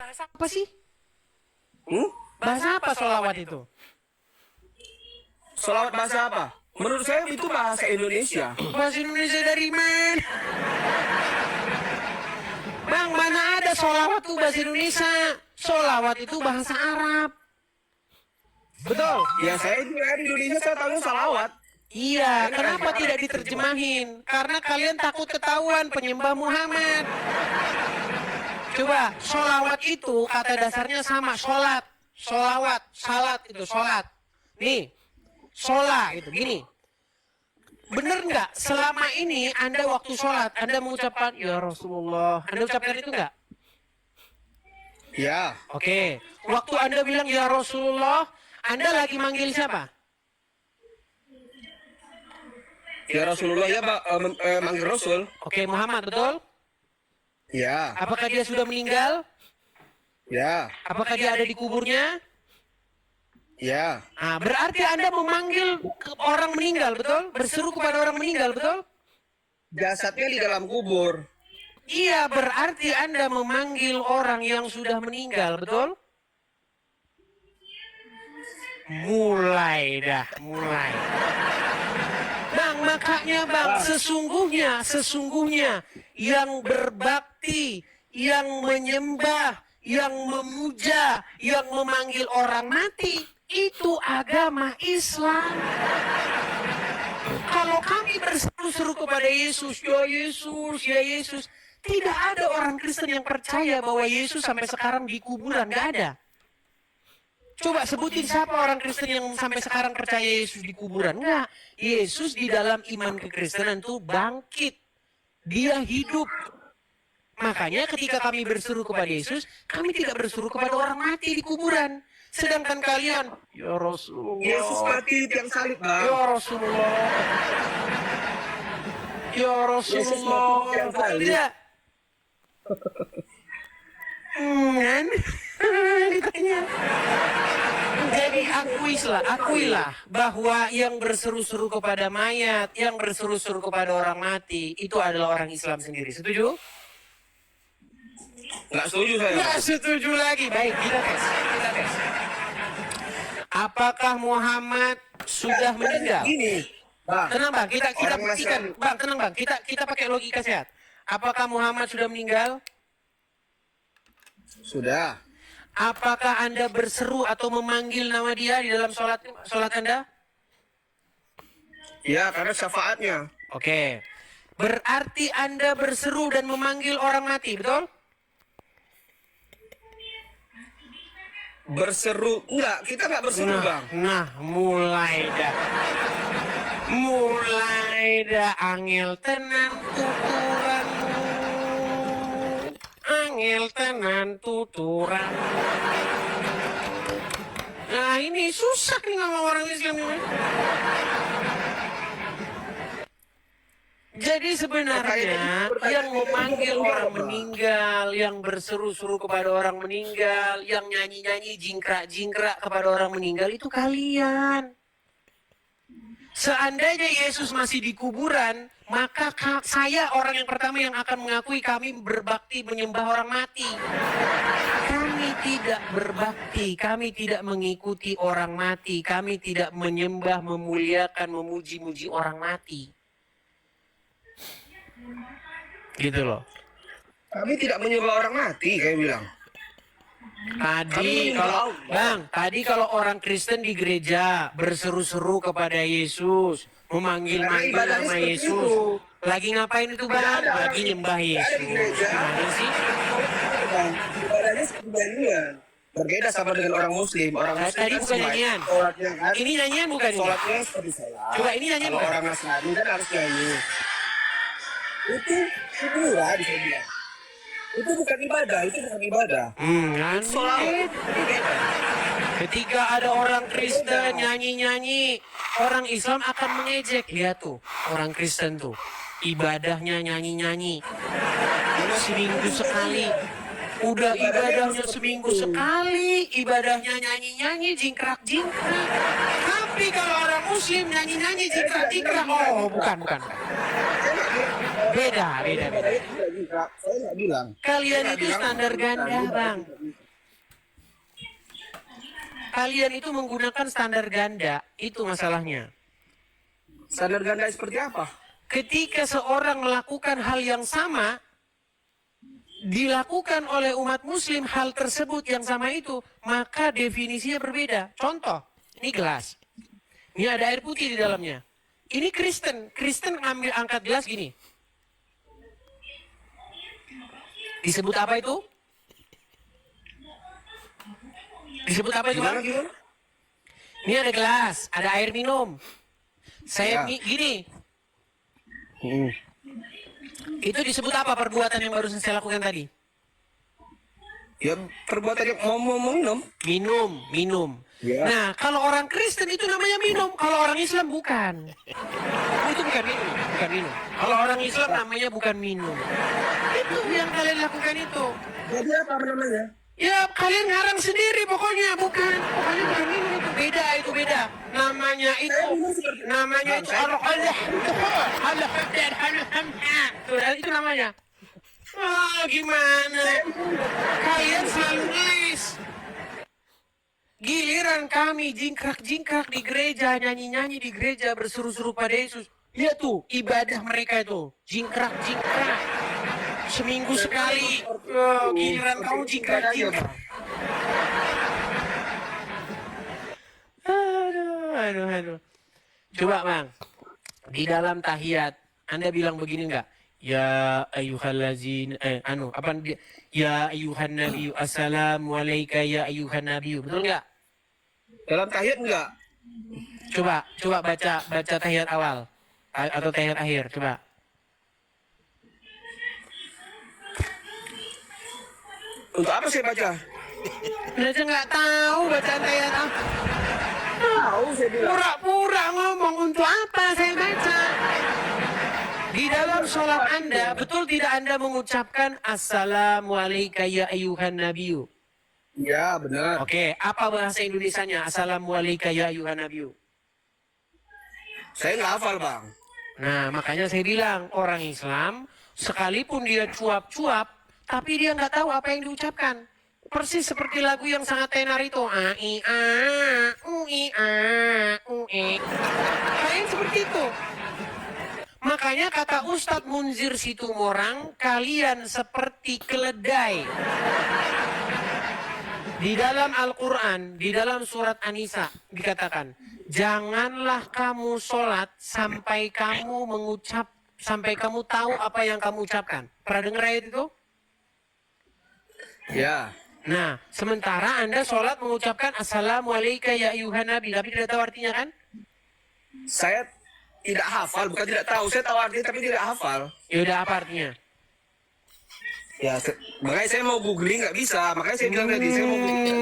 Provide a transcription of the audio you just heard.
bahasa apa sih? Hmm? Bahasa apa sholawat itu? Sholawat bahasa apa? Menurut saya itu bahasa Indonesia. Bahasa Indonesia dari mana? Bang, mana ada sholawat itu bahasa Indonesia? Sholawat itu bahasa Arab. Betul? Ya saya juga di Indonesia saya tahu salawat. Iya, kenapa tidak diterjemahin? Karena kalian takut ketahuan penyembah Muhammad. Coba, sholawat itu kata dasarnya sama, sholat. Sholawat, salat itu sholat. Nih, sholat itu gini. Bener nggak? Selama ini Anda waktu sholat, Anda mengucapkan, ya Rasulullah. Anda ucapkan itu nggak? Ya. Oke. Waktu Anda bilang, ya Rasulullah, Anda lagi manggil siapa? Ya Rasulullah ya Pak, manggil Rasul. Oke, Muhammad, betul? Ya. Apakah dia sudah meninggal? Ya. Apakah dia ada di kuburnya? Ya. Nah, berarti Anda memanggil orang meninggal, betul? Berseru kepada orang meninggal, betul? Jasadnya di dalam kubur. Iya, berarti Anda memanggil orang yang sudah meninggal, betul? Mulai dah, mulai. Bang, makanya bang, sesungguhnya yang berbakti, yang menyembah, yang memuja, yang memanggil orang mati, itu agama Islam. Kalau kami berseru-seru kepada Yesus, ya Yesus, ya Yesus, tidak ada orang Kristen yang percaya bahwa Yesus sampai sekarang di kuburan, nggak ada. Coba sebutin siapa orang Kristen yang sampai sekarang percaya Yesus di kuburan. Enggak. Yesus di dalam iman kekristenan itu bangkit. Dia hidup. Makanya ketika kami berseru kepada Yesus, kami tidak berseru kepada orang mati di kuburan. Sedangkan kalian, ya Rasulullah. Yesus mati di tiang salib, Bang. Ya Rasulullah. Ya Rasulullah. Betul tidak? Kan? Ditanya. Jadi akuilah bahwa yang berseru-seru kepada mayat, yang berseru-seru kepada orang mati, itu adalah orang Islam sendiri. Setuju? Nggak setuju saya. Nggak setuju lagi. Baik, kita tes. Apakah Muhammad sudah meninggal? Gini, Bang. Tenang bang, kita buktikan. Bang, tenang bang, kita pakai logika sehat. Apakah Muhammad sudah meninggal? Sudah. Apakah Anda berseru atau memanggil nama dia di dalam sholat Anda? Ya, karena syafaatnya. Oke. Berarti Anda berseru dan memanggil orang mati, betul? Berseru. Enggak, kita nggak berseru, Bang. Nah, mulai dah angel tenan tuturanmu. Angel tenan tuturan. Nah, ini susah nih ngomong orang Islam ini. Jadi sebenarnya yang memanggil orang meninggal, yang berseru-seru kepada orang meninggal, yang nyanyi-nyanyi jingkrak-jingkrak kepada orang meninggal itu kalian. Seandainya Yesus masih di kuburan, maka saya orang yang pertama yang akan mengakui kami berbakti menyembah orang mati. Kami tidak berbakti, kami tidak mengikuti orang mati, kami tidak menyembah, memuliakan, memuji-muji orang mati. Gitu loh. Kami tidak menyembah orang mati, kayak bilang. Tadi kalau orang Kristen di gereja berseru-seru kepada Yesus, memanggil-manggil nama Yesus, lagi ngapain itu bang? Lagi nyembah Yesus. Gimana sih? Ibadahnya sebenarnya berbeda sama dengan orang Muslim. Orang Muslim Tadi kan bukan nyanyian. Ini nyanyian bukan ini? Sholatnya seperti saya. Coba ini nyanyian Kalau bukan? orang Nasrani kan harus nyanyi. Itu lah bisa bilang. Itu bukan ibadah, itu bukan ibadah. Kan? Ketika ada orang Kristen nyanyi-nyanyi, orang Islam akan mengejek. Lihat tuh, orang Kristen tuh, ibadahnya nyanyi-nyanyi. Seminggu sekali. Udah ibadahnya seminggu sekali, ibadahnya nyanyi-nyanyi, jingkrak-jingkrak. Tapi kalau orang Muslim nyanyi-nyanyi, jingkrak-jingkrak, oh bukan. Beda. Saya nggak bilang. Kalian Saya itu bilang standar tidak ganda, bisa. Bang. Kalian itu menggunakan standar ganda, itu masalahnya. Standar ganda seperti apa? Ketika seorang melakukan hal yang sama, dilakukan oleh umat muslim hal tersebut yang sama itu, maka definisinya berbeda. Contoh, ini gelas. Ini ada air putih di dalamnya. Ini Kristen. Kristen ngambil angkat gelas gini. Disebut apa itu? Disebut apa itu, Bang? Gimana? Ini ada gelas, ada air minum. Saya Ya. gini. Itu disebut apa perbuatan yang barusan saya lakukan tadi? Ya perbuatan yang mau minum. Minum. Ya. Nah, kalau orang Kristen itu namanya minum, kalau orang Islam bukan. Itu bukan minum. Kalau orang Islam namanya bukan minum. Itu yang kalian lakukan itu. Jadi apa namanya? Ya, kalian ngarang sendiri pokoknya bukan minum, itu beda. Namanya itu itu namanya. Gimana? Kalian selalu nulis. Giliran kami jingkrak-jingkrak di gereja, nyanyi-nyanyi di gereja, berseru-seru pada Yesus. Lihat tuh, ibadah mereka itu. Jingkrak-jingkrak. Seminggu sekali. Giliran kamu jingkrak-jingkrak. Aduh. Coba, Bang. Di dalam tahiyat, Anda bilang begini enggak? Ya ayyuhallazina ya ayyuhan nabiyyu assalamu alayka ya ayyuhan nabiyyu. Betul enggak? Dalam tahiyat enggak? Coba baca tahiyat awal atau tahiyat akhir, coba. Untuk apa saya baca? Anda aja nggak tahu bacaan tahiyat apa. Tahu saya bilang. Pura-pura ngomong untuk apa saya baca. Di dalam sholat Anda, betul tidak Anda mengucapkan Assalamualaikum ya ayyuhan nabiyyu? Ya benar. Oke, apa bahasa Indonesianya? Assalamualaikum ya ayyuhan nabiyyu. Saya nggak hafal bang. Nah, makanya saya bilang orang Islam sekalipun dia cuap-cuap, tapi dia nggak tahu apa yang diucapkan. Persis seperti lagu yang sangat tenar itu. A I A U I A U E. Kalian seperti itu. Makanya kata Ustadz Munzir Situmorang, kalian seperti keledai. Di dalam Al-Quran, di dalam surat An-Nisa dikatakan, janganlah kamu sholat sampai kamu tahu apa yang kamu ucapkan. Pernah dengar ayat itu? Ya. Nah, sementara Anda sholat mengucapkan Assalamualaikum ya ayuhan nabi, tapi tidak tahu artinya kan? Saya tidak hafal, bukan tidak tahu. Saya tahu artinya tapi tidak hafal. Ya udah, apa artinya? Ya, makanya saya mau googling nggak bisa. Makanya saya bilang tadi saya mau googling.